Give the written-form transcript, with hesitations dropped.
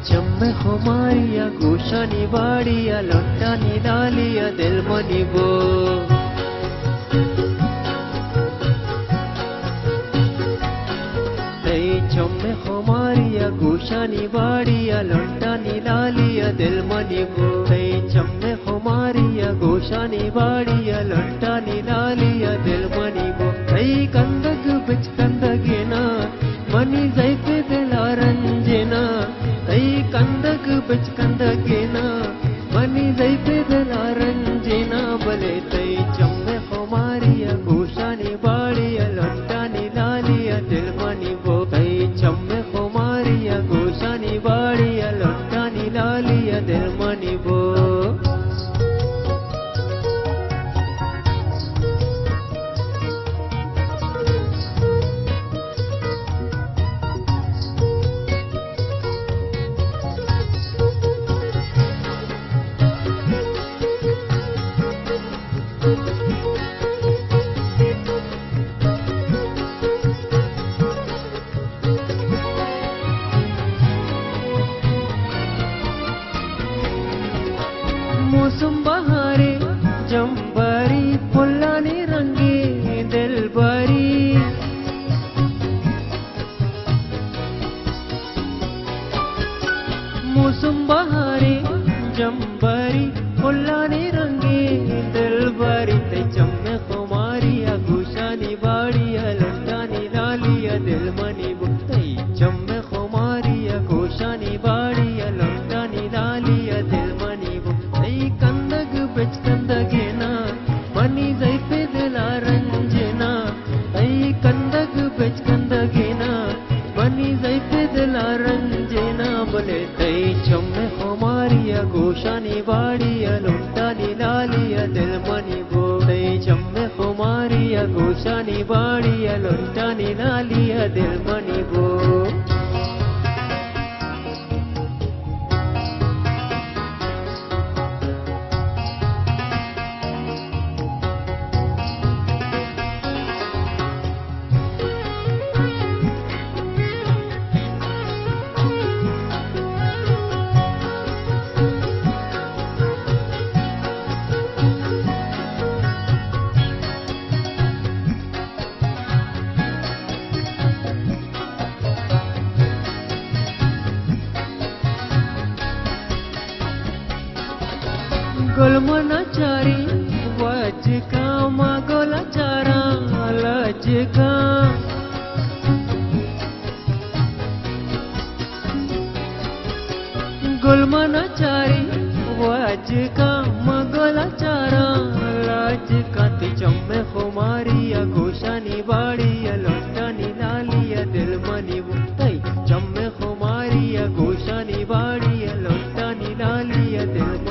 चम्मे खुमारिया गोशानी बाड़िया लौटानी डालिया दिल मनी बो चम्मे खुमारिया गोशानी बाड़िया लौटानी डालिया दिल मनी बो चम्मे खुमारिया गोशानी बाड़िया लौटानी डालिया दिल मनी बो कंदग बिच कंदगेना मनी जैते दिला रंजना कंदक बिच कंदगेना मनी जैते दिला रंजना बले तई चम्मे खुमारिया गोशानी बाड़िया लौटानी लालिया दिल मनी बो चम्मे खुमारिया गोशानी बाड़िया लौटानी लालिया दिल मनी बो मौसम बहारे जंबरी फुल्लाने रंगे दिलबरी मौसम बहारे जंबरी फुल्लाने रंगे दिलबरी ते चम्मे खुमारिया गोशानी बाड़िया लौटानी लालिया दिल मनी बुतई चम्मे खुमारिया गोशानी बाड़िया लौटानी लालिया दिल मनी कंदग बिच कंदगेना मनी जैते दिला रंजना कंदग बिच कंदगेना मनी जैते दिला रंजना बोले तई चम्मे खुमारिया गोशानी बाड़िया लौटानी लालिया दिल मनी बो चम्मे खुमारिया गोशानी बाड़िया लौटानी लालिया दिल मनी बो गुलमना चारी वज का मागोला चारा लज का गुलमना चारी वज का मागोला चारा लज का ती चम्मे खुमारिया गोशानी बाड़िया लौटानी लालिया दिल मनी बुतई चम्मे खुमारिया गोशानी बाड़िया लौटानी लालिया दिल